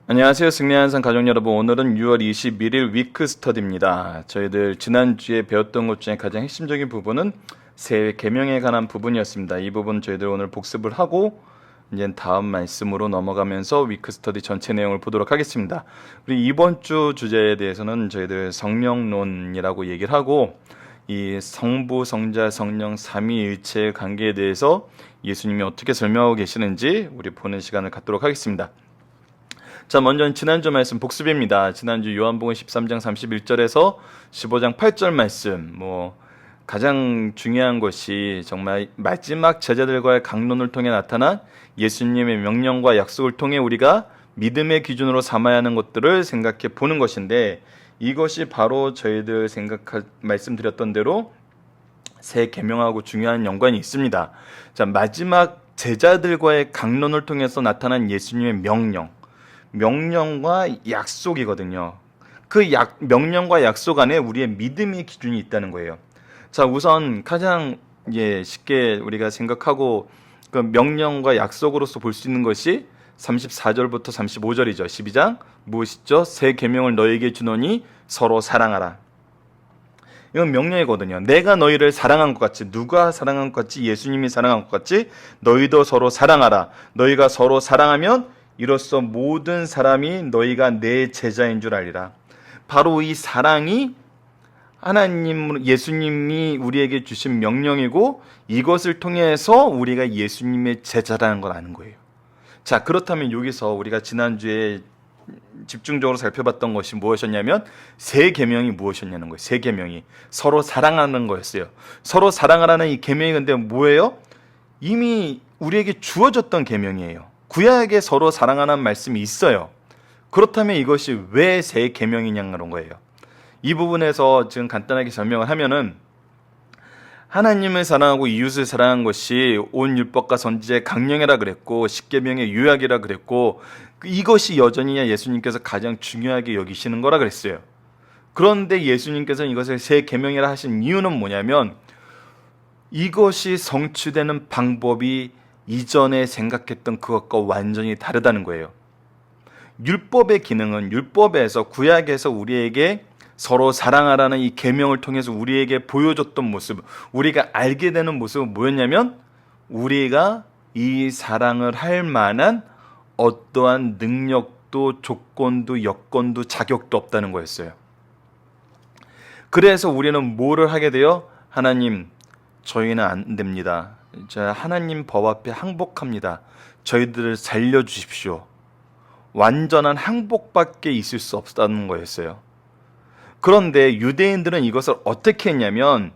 안녕하세요. 승리한산 가족 여러분. 오늘은 6월 21일 위크 스터디입니다. 저희들 지난주에 배웠던 것 중에 가장 핵심적인 부분은 새 계명에 관한 부분이었습니다. 이 부분 저희들 오늘 복습을 하고 이제 다음 말씀으로 넘어가면서 위크 스터디 전체 내용을 보도록 하겠습니다. 우리 이번 주 주제에 대해서는 저희들 성령론이라고 얘기를 하고 이 성부, 성자, 성령 삼위일체의 관계에 대해서 예수님이 어떻게 설명하고 계시는지 우리 보는 시간을 갖도록 하겠습니다. 자, 먼저 지난주 말씀 복습입니다. 지난주 요한복음 13장 31절에서 15장 8절 말씀, 가장 중요한 것이 정말 마지막 제자들과의 강론을 통해 나타난 예수님의 명령과 약속을 통해 우리가 믿음의 기준으로 삼아야 하는 것들을 생각해 보는 것인데, 이것이 바로 저희들 말씀드렸던 대로 새 계명하고 중요한 연관이 있습니다. 자, 마지막 제자들과의 강론을 통해서 나타난 예수님의 명령과 약속이거든요. 명령과 약속 안에 우리의 믿음의 기준이 있다는 거예요. 자, 우선 가장 쉽게 우리가 생각하고 그 명령과 약속으로서 볼 수 있는 것이 34절부터 35절이죠. 12장 무엇이죠? 새 계명을 너희에게 주노니 서로 사랑하라. 이건 명령이거든요. 내가 너희를 사랑한 것 같이, 누가 사랑한 것 같이? 예수님이 사랑한 것 같이 너희도 서로 사랑하라. 너희가 서로 사랑하면 이로써 모든 사람이 너희가 내 제자인 줄 알리라. 바로 이 사랑이 예수님이 우리에게 주신 명령이고, 이것을 통해서 우리가 예수님의 제자라는 걸 아는 거예요. 자, 그렇다면 여기서 우리가 지난주에 집중적으로 살펴봤던 것이 무엇이었냐면 새 계명이 무엇이었냐는 거예요. 새 계명이 서로 사랑하는 거였어요. 서로 사랑하라는 이 계명이 근데 뭐예요? 이미 우리에게 주어졌던 계명이에요. 구약에 서로 사랑하는 말씀이 있어요. 그렇다면 이것이 왜 새 계명이냐는 거예요. 이 부분에서 지금 간단하게 설명을 하면은, 하나님을 사랑하고 이웃을 사랑한 것이 온 율법과 선지자의 강령이라 그랬고, 십계명의 요약이라 그랬고, 이것이 여전히 예수님께서 가장 중요하게 여기시는 거라 그랬어요. 그런데 예수님께서는 이것을 새 계명이라 하신 이유는 뭐냐면, 이것이 성취되는 방법이 이전에 생각했던 그것과 완전히 다르다는 거예요. 율법의 기능은 율법에서, 구약에서 우리에게 서로 사랑하라는 이 계명을 통해서 우리에게 보여줬던 모습, 우리가 알게 되는 모습은 뭐였냐면, 우리가 이 사랑을 할 만한 어떠한 능력도 조건도 여건도 자격도 없다는 거였어요. 그래서 우리는 뭐를 하게 돼요? 하나님, 저희는 안 됩니다. 하나님 법 앞에 항복합니다. 저희들을 살려주십시오. 완전한 항복밖에 있을 수 없다는 거였어요. 그런데 유대인들은 이것을 어떻게 했냐면,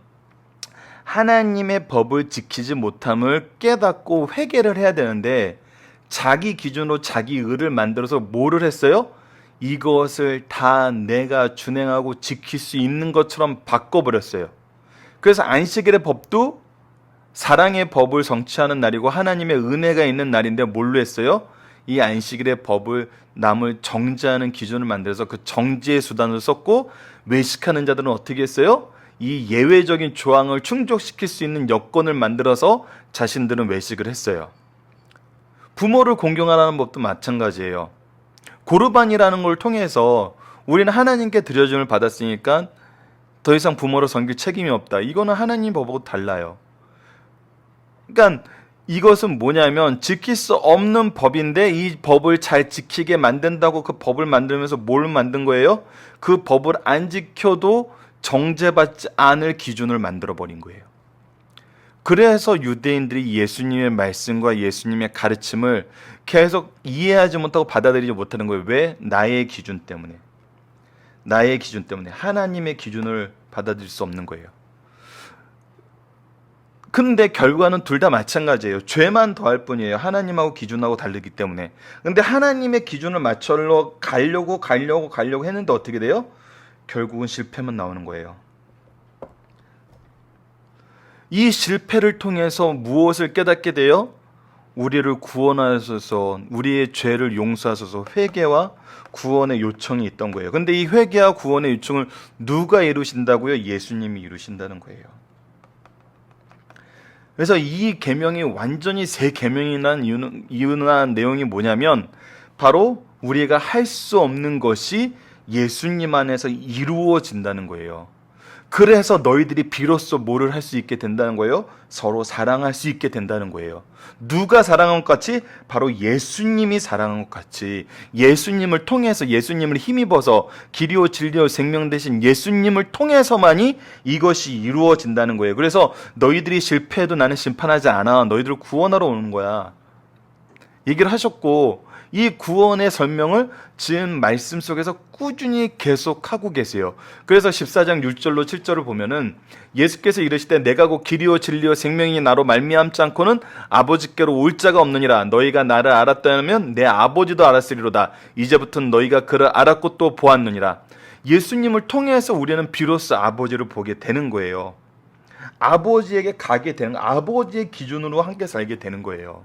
하나님의 법을 지키지 못함을 깨닫고 회개를 해야 되는데, 자기 기준으로 자기 의를 만들어서 뭐를 했어요? 이것을 다 내가 준행하고 지킬 수 있는 것처럼 바꿔버렸어요. 그래서 안식일의 법도 사랑의 법을 성취하는 날이고 하나님의 은혜가 있는 날인데 뭘로 했어요? 이 안식일의 법을 남을 정죄하는 기준을 만들어서 그 정죄의 수단을 썼고, 외식하는 자들은 어떻게 했어요? 이 예외적인 조항을 충족시킬 수 있는 여건을 만들어서 자신들은 외식을 했어요. 부모를 공경하라는 법도 마찬가지예요. 고르반이라는 걸 통해서 우리는 하나님께 드려줌을 받았으니까 더 이상 부모를 섬길 책임이 없다. 이거는 하나님 법하고 달라요. 그러니까 이것은 뭐냐면 지킬 수 없는 법인데, 이 법을 잘 지키게 만든다고 그 법을 만들면서 뭘 만든 거예요? 그 법을 안 지켜도 정죄받지 않을 기준을 만들어버린 거예요. 그래서 유대인들이 예수님의 말씀과 예수님의 가르침을 계속 이해하지 못하고 받아들이지 못하는 거예요. 왜? 나의 기준 때문에. 하나님의 기준을 받아들일 수 없는 거예요. 근데 결과는 둘 다 마찬가지예요. 죄만 더할 뿐이에요. 하나님하고 기준하고 다르기 때문에. 근데 하나님의 기준을 맞춰 가려고 했는데 어떻게 돼요? 결국은 실패만 나오는 거예요. 이 실패를 통해서 무엇을 깨닫게 돼요? 우리를 구원하소서, 우리의 죄를 용서하소서, 회개와 구원의 요청이 있던 거예요. 근데 이 회개와 구원의 요청을 누가 이루신다고요? 예수님이 이루신다는 거예요. 그래서 이 계명이 완전히 새 계명이란 이유나 내용이 뭐냐면, 바로 우리가 할 수 없는 것이 예수님 안에서 이루어진다는 거예요. 그래서 너희들이 비로소 뭐를 할 수 있게 된다는 거예요? 서로 사랑할 수 있게 된다는 거예요. 누가 사랑한 것 같이? 바로 예수님이 사랑한 것 같이 예수님을 통해서, 예수님을 힘입어서 길이요 진리요 생명 되신 예수님을 통해서만이 이것이 이루어진다는 거예요. 그래서 너희들이 실패해도 나는 심판하지 않아. 너희들을 구원하러 오는 거야. 얘기를 하셨고, 이 구원의 설명을 지금 말씀 속에서 꾸준히 계속하고 계세요. 그래서 14장 6절로 7절을 보면은 예수께서 이르시되 내가 곧 길이요 진리요 생명이 나로 말미암지 않고는 아버지께로 올 자가 없느니라. 너희가 나를 알았다면 내 아버지도 알았으리로다. 이제부터는 너희가 그를 알았고 또 보았느니라. 예수님을 통해서 우리는 비로소 아버지를 보게 되는 거예요. 아버지에게 가게 되는, 아버지의 기준으로 함께 살게 되는 거예요.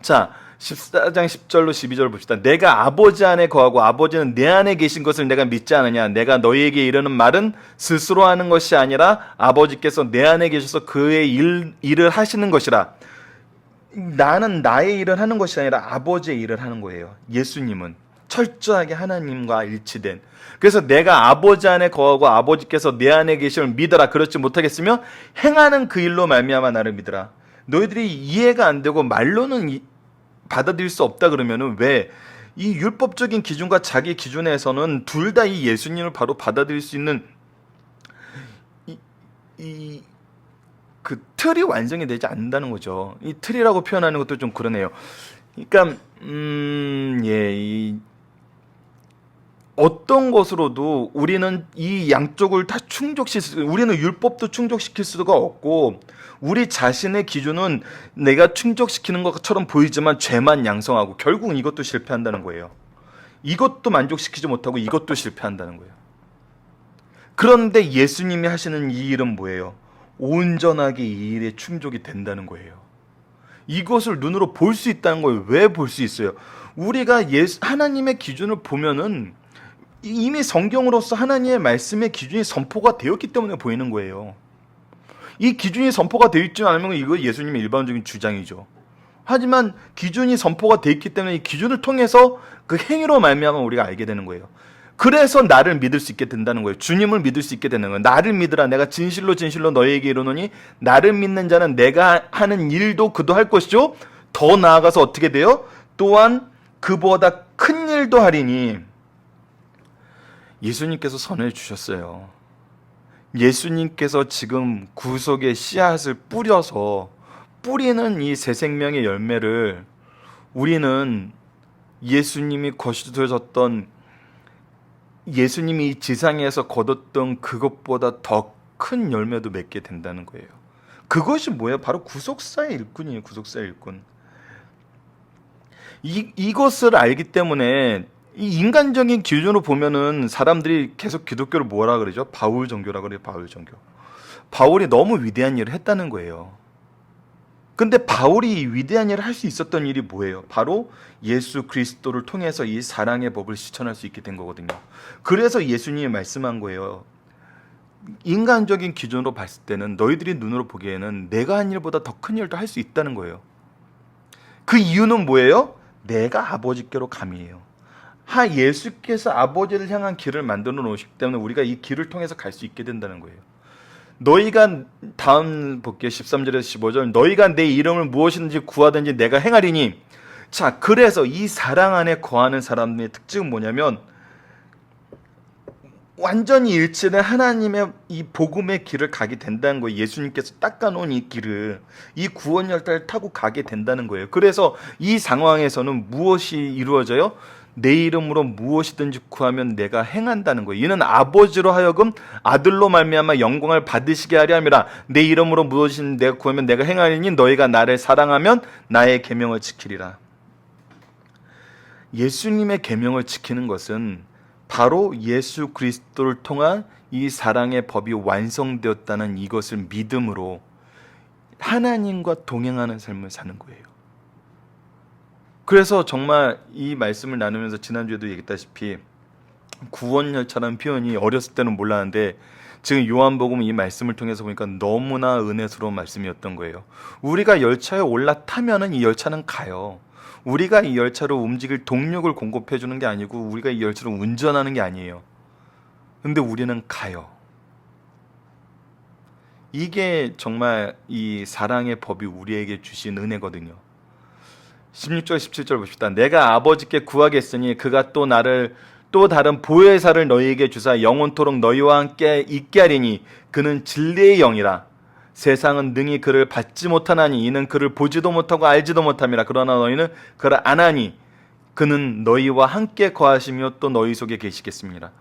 자, 14장 10절로 12절을 봅시다. 내가 아버지 안에 거하고 아버지는 내 안에 계신 것을 내가 믿지 않느냐. 내가 너희에게 이르는 말은 스스로 하는 것이 아니라 아버지께서 내 안에 계셔서 그의 일을 하시는 것이라. 나는 나의 일을 하는 것이 아니라 아버지의 일을 하는 거예요. 예수님은 철저하게 하나님과 일치된. 그래서 내가 아버지 안에 거하고 아버지께서 내 안에 계심을 믿어라. 그렇지 못하겠으며 행하는 그 일로 말미암아 나를 믿으라. 너희들이 이해가 안 되고 말로는 받아들일 수 없다 그러면은 왜 이 율법적인 기준과 자기 기준에서는 둘 다 이 예수님을 바로 받아들일 수 있는 그 틀이 완성이 되지 않는다는 거죠. 이 틀이라고 표현하는 것도 좀 그러네요. 그러니까 어떤 것으로도 우리는 이 양쪽을 다 우리는 율법도 충족시킬 수가 없고, 우리 자신의 기준은 내가 충족시키는 것처럼 보이지만 죄만 양성하고 결국은 이것도 실패한다는 거예요. 이것도 만족시키지 못하고 이것도 실패한다는 거예요. 그런데 예수님이 하시는 이 일은 뭐예요? 온전하게 이 일에 충족이 된다는 거예요. 이것을 눈으로 볼 수 있다는 거예요. 왜 볼 수 있어요? 우리가 하나님의 기준을 보면은 이미 성경으로서 하나님의 말씀의 기준이 선포가 되었기 때문에 보이는 거예요. 이 기준이 선포가 되어 있지 않으면 이거 예수님의 일반적인 주장이죠. 하지만 기준이 선포가 되어 있기 때문에 이 기준을 통해서 그 행위로 말미암아 우리가 알게 되는 거예요. 그래서 나를 믿을 수 있게 된다는 거예요. 주님을 믿을 수 있게 되는 거예요. 나를 믿으라. 내가 진실로 진실로 너희에게 이르노니 나를 믿는 자는 내가 하는 일도 그도 할 것이죠. 더 나아가서 어떻게 돼요? 또한 그보다 큰 일도 하리니. 예수님께서 선을 주셨어요. 예수님께서 지금 구속의 씨앗을 뿌려서 뿌리는 이 새 생명의 열매를 우리는 예수님이 거두셨던, 예수님이 이 지상에서 거뒀던 그것보다 더 큰 열매도 맺게 된다는 거예요. 그것이 뭐예요? 바로 구속사의 일꾼이에요. 구속사의 일꾼. 이것을 알기 때문에 이 인간적인 기준으로 보면은 사람들이 계속 기독교를 뭐라 그러죠? 바울 종교라 그래요. 바울 종교. 바울이 너무 위대한 일을 했다는 거예요. 근데 바울이 위대한 일을 할 수 있었던 일이 뭐예요? 바로 예수 그리스도를 통해서 이 사랑의 법을 실천할 수 있게 된 거거든요. 그래서 예수님이 말씀한 거예요. 인간적인 기준으로 봤을 때는 너희들이 눈으로 보기에는 내가 한 일보다 더 큰 일도 할 수 있다는 거예요. 그 이유는 뭐예요? 내가 아버지께로 감이에요. 예수께서 아버지를 향한 길을 만들어 놓으시기 때문에 우리가 이 길을 통해서 갈 수 있게 된다는 거예요. 너희가, 다음 볼게요. 13절에서 15절. 너희가 내 이름을 무엇이든지 구하든지 내가 행하리니. 자, 그래서 이 사랑 안에 거하는 사람의 특징은 뭐냐면 완전히 일치된 하나님의 이 복음의 길을 가게 된다는 거예요. 예수님께서 닦아놓은 이 길을, 이 구원 열쇠를 타고 가게 된다는 거예요. 그래서 이 상황에서는 무엇이 이루어져요? 내 이름으로 무엇이든지 구하면 내가 행한다는 거예요. 이는 아버지로 하여금 아들로 말미암아 영광을 받으시게 하려 함이라. 내 이름으로 무엇이든지 내가 구하면 내가 행하리니 너희가 나를 사랑하면 나의 계명을 지키리라. 예수님의 계명을 지키는 것은 바로 예수 그리스도를 통한 이 사랑의 법이 완성되었다는 이것을 믿음으로 하나님과 동행하는 삶을 사는 거예요. 그래서 정말 이 말씀을 나누면서 지난주에도 얘기했다시피 구원 열차라는 표현이 어렸을 때는 몰랐는데 지금 요한복음 이 말씀을 통해서 보니까 너무나 은혜스러운 말씀이었던 거예요. 우리가 열차에 올라타면은 이 열차는 가요. 우리가 이 열차로 움직일 동력을 공급해 주는 게 아니고 우리가 이 열차를 운전하는 게 아니에요. 근데 우리는 가요. 이게 정말 이 사랑의 법이 우리에게 주신 은혜거든요. 16절 17절 봅시다. 내가 아버지께 구하겠으니 그가 또 나를 또 다른 보혜사를 너희에게 주사 영원토록 너희와 함께 있게 하리니 그는 진리의 영이라. 세상은 능히 그를 받지 못하나니 이는 그를 보지도 못하고 알지도 못함이라. 그러나 너희는 그를 아나니 그는 너희와 함께 거하시며 또 너희 속에 계시겠습니다.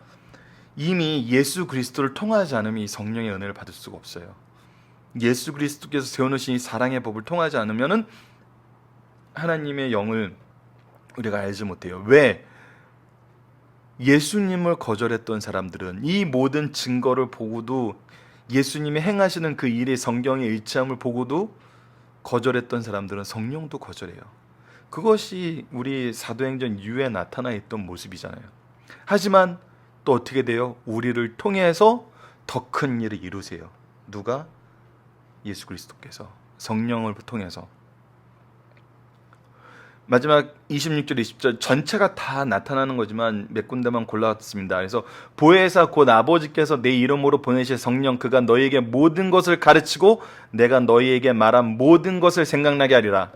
이미 예수 그리스도를 통하지 않으면 이 성령의 은혜를 받을 수가 없어요. 예수 그리스도께서 세워놓으신 이 사랑의 법을 통하지 않으면은 하나님의 영을 우리가 알지 못해요. 왜? 예수님을 거절했던 사람들은 이 모든 증거를 보고도 예수님이 행하시는 그 일이 성경의 일치함을 보고도 거절했던 사람들은 성령도 거절해요. 그것이 우리 사도행전 이후에 나타나 있던 모습이잖아요. 하지만 또 어떻게 돼요? 우리를 통해서 더 큰 일을 이루세요. 누가? 예수 그리스도께서 성령을 통해서. 마지막 26절 20절 전체가 다 나타나는 거지만 몇 군데만 골라왔습니다. 그래서 보혜사 곧 아버지께서 내 이름으로 보내실 성령 그가 너희에게 모든 것을 가르치고 내가 너희에게 말한 모든 것을 생각나게 하리라.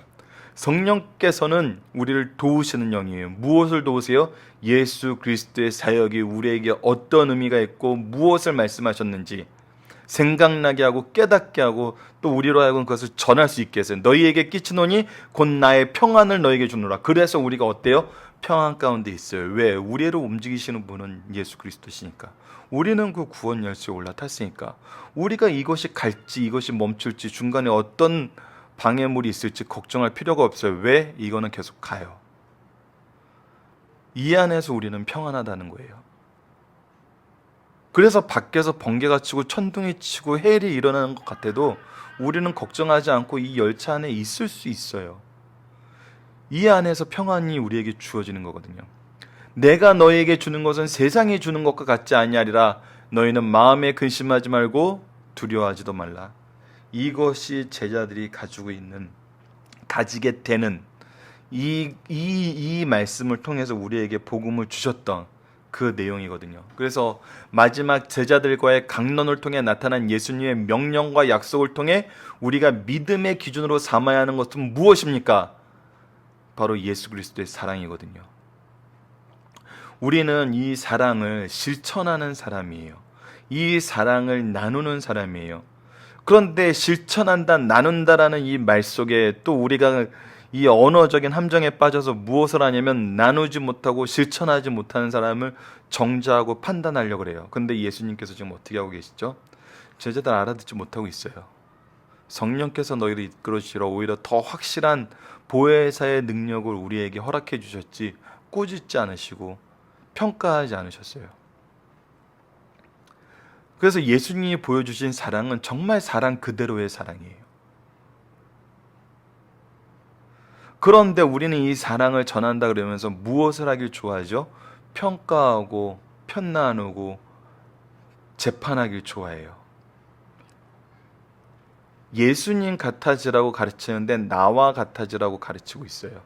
성령께서는 우리를 도우시는 영이에요. 무엇을 도우세요? 예수 그리스도의 사역이 우리에게 어떤 의미가 있고 무엇을 말씀하셨는지 생각나게 하고 깨닫게 하고 또 우리로 하여금 그것을 전할 수 있게 해서 너희에게 끼치노니 곧 나의 평안을 너희에게 주노라. 그래서 우리가 어때요? 평안 가운데 있어요. 왜? 우리로 움직이시는 분은 예수 그리스도시니까. 우리는 그 구원 열쇠에 올라탔으니까. 우리가 이것이 갈지 이것이 멈출지 중간에 어떤 방해물이 있을지 걱정할 필요가 없어요. 왜? 이거는 계속 가요. 이 안에서 우리는 평안하다는 거예요. 그래서 밖에서 번개가 치고 천둥이 치고 해일이 일어나는 것 같아도 우리는 걱정하지 않고 이 열차 안에 있을 수 있어요. 이 안에서 평안이 우리에게 주어지는 거거든요. 내가 너희에게 주는 것은 세상이 주는 것과 같지 아니하리라. 너희는 마음에 근심하지 말고 두려워하지도 말라. 이것이 제자들이 가지게 되는 이 말씀을 통해서 우리에게 복음을 주셨던 그 내용이거든요. 그래서 마지막 제자들과의 강론을 통해 나타난 예수님의 명령과 약속을 통해 우리가 믿음의 기준으로 삼아야 하는 것은 무엇입니까? 바로 예수 그리스도의 사랑이거든요. 우리는 이 사랑을 실천하는 사람이에요. 이 사랑을 나누는 사람이에요. 그런데 실천한다, 나눈다라는 이 말 속에 또 우리가 이 언어적인 함정에 빠져서 무엇을 하냐면 나누지 못하고 실천하지 못하는 사람을 정죄하고 판단하려고 그래요. 근데 예수님께서 지금 어떻게 하고 계시죠? 제자들 알아듣지 못하고 있어요. 성령께서 너희를 이끌어 주시러 오히려 더 확실한 보혜사의 능력을 우리에게 허락해 주셨지 꾸짖지 않으시고 평가하지 않으셨어요. 그래서 예수님이 보여주신 사랑은 정말 사랑 그대로의 사랑이에요. 그런데 우리는 이 사랑을 전한다 그러면서 무엇을 하길 좋아하죠? 평가하고 편나누고 재판하길 좋아해요. 예수님 같아지라고 가르치는데 나와 같아지라고 가르치고 있어요.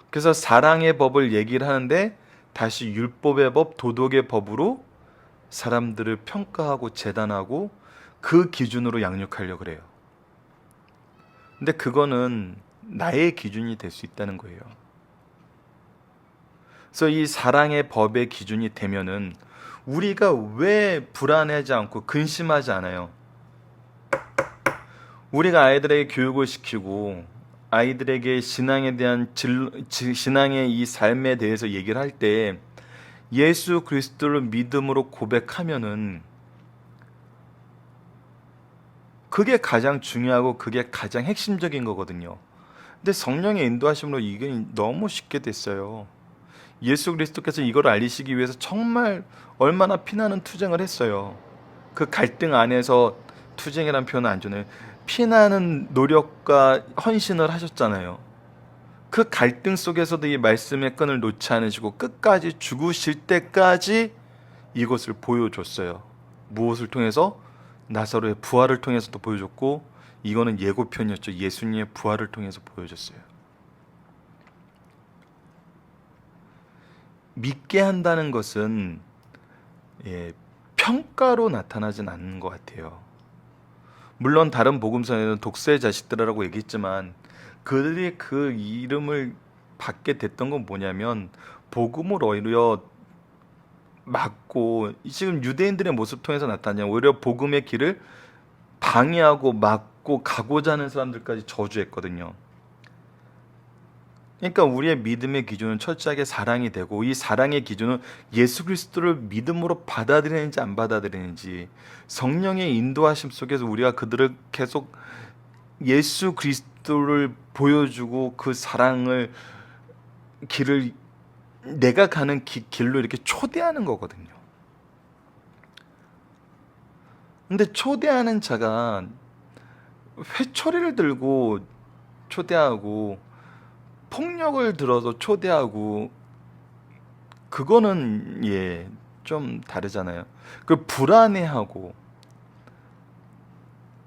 그래서 사랑의 법을 얘기를 하는데 다시 율법의 법, 도덕의 법으로 사람들을 평가하고 재단하고 그 기준으로 양육하려고 그래요. 근데 그거는 나의 기준이 될 수 있다는 거예요. 그래서 이 사랑의 법의 기준이 되면은 우리가 왜 불안하지 않고 근심하지 않아요? 우리가 아이들에게 교육을 시키고 아이들에게 신앙에 대한 신앙의 이 삶에 대해서 얘기를 할 때 예수 그리스도를 믿음으로 고백하면은 그게 가장 중요하고 그게 가장 핵심적인 거거든요. 근데 성령의 인도하심으로 이게 너무 쉽게 됐어요. 예수 그리스도께서 이걸 알리시기 위해서 정말 얼마나 피나는 투쟁을 했어요. 그 갈등 안에서 투쟁이란 표현은 안 주네요. 피나는 노력과 헌신을 하셨잖아요. 그 갈등 속에서도 이 말씀의 끈을 놓지 않으시고 끝까지 죽으실 때까지 이것을 보여줬어요. 무엇을 통해서? 나사로의 부활을 통해서도 보여줬고 이거는 예고편이었죠. 예수님의 부활을 통해서 보여줬어요. 믿게 한다는 것은 평가로 나타나진 않는 것 같아요. 물론 다른 복음서에는 독수의 자식들이라고 얘기했지만 그들이 그 이름을 받게 됐던 건 뭐냐면 복음을 오히려 막고, 지금 유대인들의 모습 통해서 나타나냐, 오히려 복음의 길을 방해하고 막고 가고자 하는 사람들까지 저주했거든요. 그러니까 우리의 믿음의 기준은 철저하게 사랑이 되고, 이 사랑의 기준은 예수 그리스도를 믿음으로 받아들이는지 안 받아들이는지, 성령의 인도하심 속에서 우리가 그들을 계속 예수 그리스도를 보여주고 그 사랑을 길을 내가 가는 길로 이렇게 초대하는 거거든요. 근데 초대하는 자가 회초리를 들고 초대하고 폭력을 들어서 초대하고, 그거는 좀 다르잖아요. 그 불안해하고.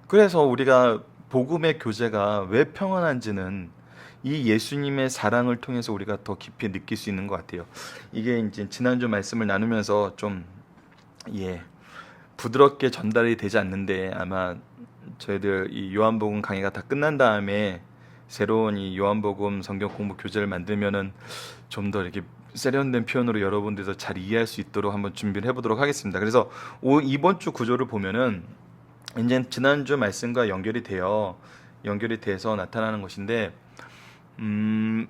그래서 우리가 복음의 교제가 왜 평안한지는 이 예수님의 사랑을 통해서 우리가 더 깊이 느낄 수 있는 것 같아요. 이게 이제 지난주 말씀을 나누면서 좀 부드럽게 전달이 되지 않는데, 아마 저희들 이 요한복음 강의가 다 끝난 다음에 새로운 이 요한복음 성경 공부 교재를 만들면은 좀 더 이렇게 세련된 표현으로 여러분들도 잘 이해할 수 있도록 한번 준비를 해보도록 하겠습니다. 그래서 이번 주 구조를 보면은 이제 지난주 말씀과 연결이 돼서 나타나는 것인데,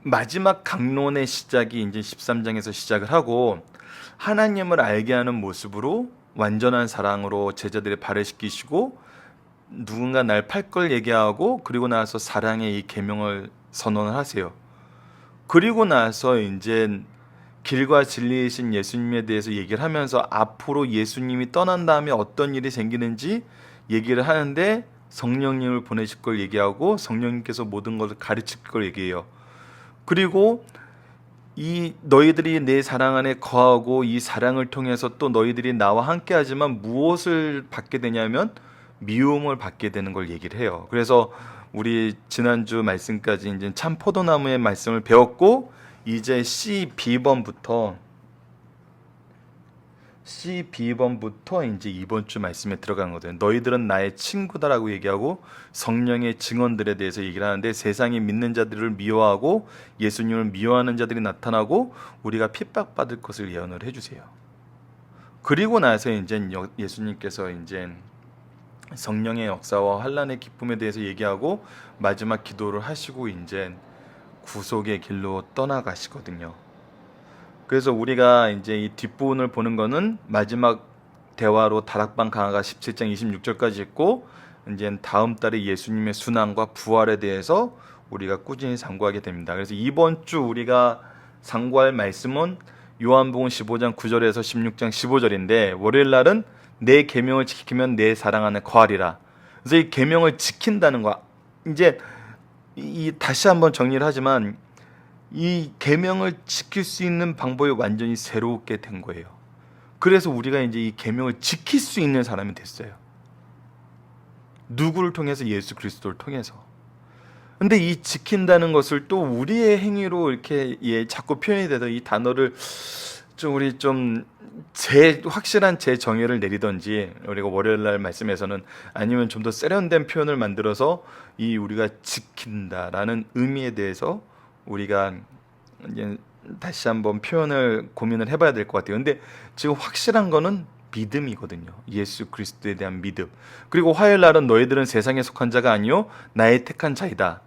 마지막 강론의 시작이 이제 13장에서 시작을 하고, 하나님을 알게 하는 모습으로 완전한 사랑으로 제자들의 발을 씻기시고, 누군가 날 팔 걸 얘기하고, 그리고 나서 사랑의 이 계명을 선언을 하세요. 그리고 나서 이제 길과 진리이신 예수님에 대해서 얘기를 하면서 앞으로 예수님이 떠난 다음에 어떤 일이 생기는지 얘기를 하는데, 성령님을 보내실 걸 얘기하고 성령님께서 모든 것을 가르칠 걸 얘기해요. 그리고 이 너희들이 내 사랑 안에 거하고 이 사랑을 통해서 또 너희들이 나와 함께 하지만 무엇을 받게 되냐면 미움을 받게 되는 걸 얘기를 해요. 그래서 우리 지난주 말씀까지 이제 참 포도나무의 말씀을 배웠고, 이제 C-B번부터 이제 이번 주 말씀에 들어간 거거든요. 너희들은 나의 친구다라고 얘기하고 성령의 증언들에 대해서 얘기를 하는데, 세상이 믿는 자들을 미워하고 예수님을 미워하는 자들이 나타나고 우리가 핍박받을 것을 예언을 해주세요. 그리고 나서 이제 예수님께서 이제 성령의 역사와 환란의 기쁨에 대해서 얘기하고 마지막 기도를 하시고 이제 구속의 길로 떠나가시거든요. 그래서 우리가 이제 이 뒷부분을 보는 거는 마지막 대화로 다락방 강화가 17장 26절까지 있고, 이제 다음 달에 예수님의 순환과 부활에 대해서 우리가 꾸준히 상고하게 됩니다. 그래서 이번 주 우리가 상고할 말씀은 요한복음 15장 9절에서 16장 15절인데, 월요일 날은 내 계명을 지키면 내 사랑 안에 거하리라. 그래서 이 계명을 지킨다는 거, 이제 다시 한번 정리를 하지만 이 계명을 지킬 수 있는 방법이 완전히 새롭게 된 거예요. 그래서 우리가 이제 이 계명을 지킬 수 있는 사람이 됐어요. 누구를 통해서? 예수 그리스도를 통해서. 근데 이 지킨다는 것을 또 우리의 행위로 이렇게 자꾸 표현이 돼서 이 단어를 우리 확실한 정의를 내리든지, 우리가 월요일 날 말씀에서는 아니면 좀 더 세련된 표현을 만들어서 이 우리가 지킨다라는 의미에 대해서 우리가 이제 다시 한번 표현을 고민을 해봐야 될 것 같아요. 근데 지금 확실한 거는 믿음이거든요. 예수 그리스도에 대한 믿음. 그리고 화요일 날은 너희들은 세상에 속한 자가 아니요 나의 택한 자이다.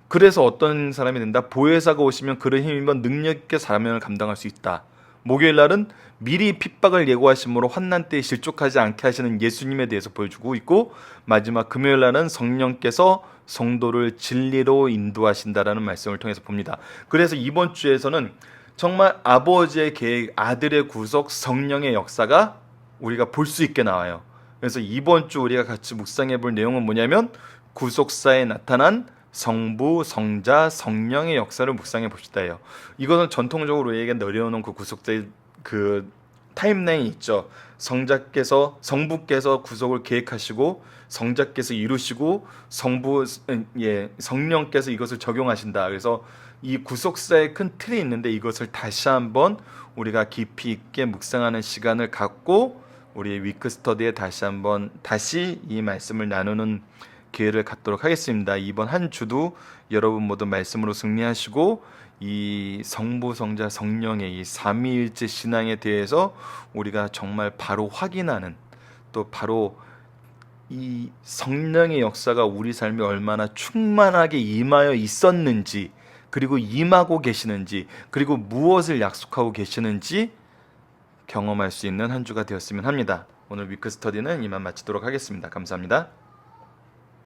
그래서 어떤 사람이 된다? 보혜사가 오시면 그를 힘입어 능력 있게 사명을 감당할 수 있다. 목요일 날은 미리 핍박을 예고하심으로 환난 때에 실족하지 않게 하시는 예수님에 대해서 보여주고 있고, 마지막 금요일 날은 성령께서 성도를 진리로 인도하신다라는 말씀을 통해서 봅니다. 그래서 이번 주에서는 정말 아버지의 계획, 아들의 구속, 성령의 역사가 우리가 볼 수 있게 나와요. 그래서 이번 주 우리가 같이 묵상해 볼 내용은 뭐냐면, 구속사에 나타난 성부, 성자, 성령의 역사를 묵상해 봅시다예요. 이거는 전통적으로 우리에게 내려오는 그 구속사의 그 타임라인이 있죠. 성부께서 구속을 계획하시고, 성자께서 이루시고, 성령께서 이것을 적용하신다. 그래서 이 구속사의 큰 틀이 있는데 이것을 다시 한번 우리가 깊이 있게 묵상하는 시간을 갖고 우리 위크 스터디에 다시 이 말씀을 나누는 기회를 갖도록 하겠습니다. 이번 한 주도 여러분 모두 말씀으로 승리하시고 이 성부, 성자, 성령의 이 삼위일체 신앙에 대해서 우리가 정말 바로 확인하는, 또 바로 이 성령의 역사가 우리 삶에 얼마나 충만하게 임하여 있었는지, 그리고 임하고 계시는지, 그리고 무엇을 약속하고 계시는지 경험할 수 있는 한 주가 되었으면 합니다. 오늘 위크 스터디는 이만 마치도록 하겠습니다. 감사합니다.